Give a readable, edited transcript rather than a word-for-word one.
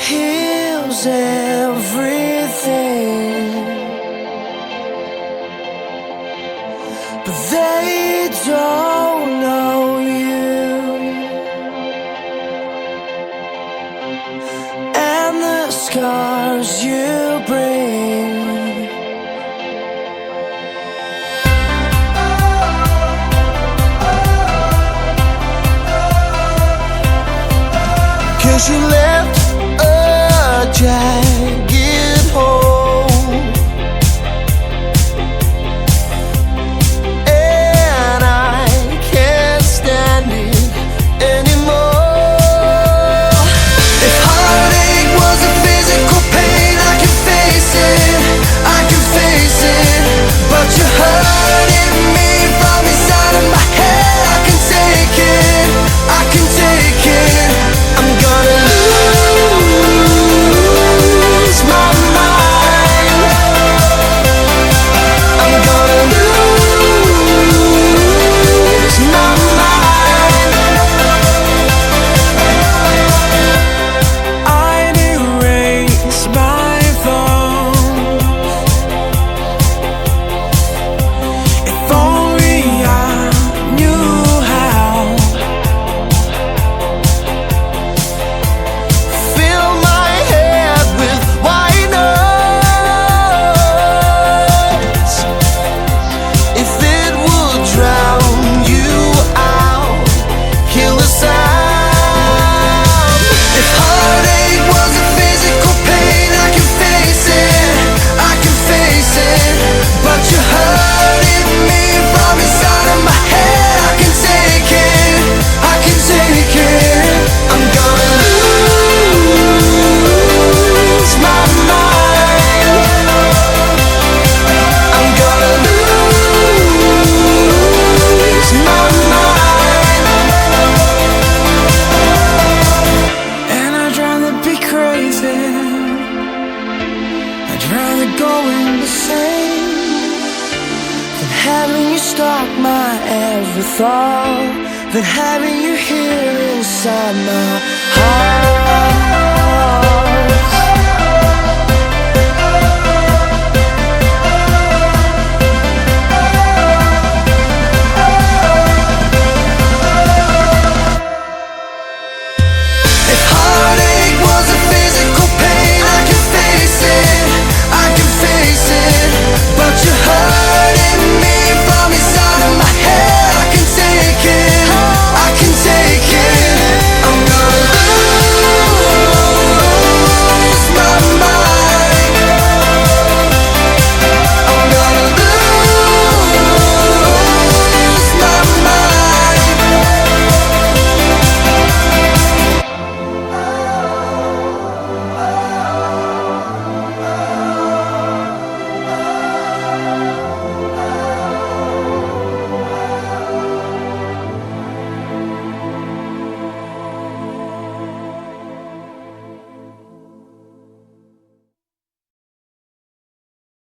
heals everything, but they don't know you and the scars you bring. 'Cause you left a jagged hole, and I can't stand it anymore. If heartache was a physical pain, I can face it, I can face it. But you're hurting me from inside of my head. I can take it, I can take it. I'm gonna lose my mind. I'm gonna lose my mind. I'd erase my thoughts if only I knew how. Fill my head with white noise. If it will drown you out, kill the sound. If heartache was a physical pain, I can face it, I can face it. But you're hurting me from inside of my head. I can take it, I can take it. I'm gonna lose my mind. I'm gonna lose my mind. And I'd rather be crazy, I'd rather go insane than having you stalk my every thought, than having you here inside my heart.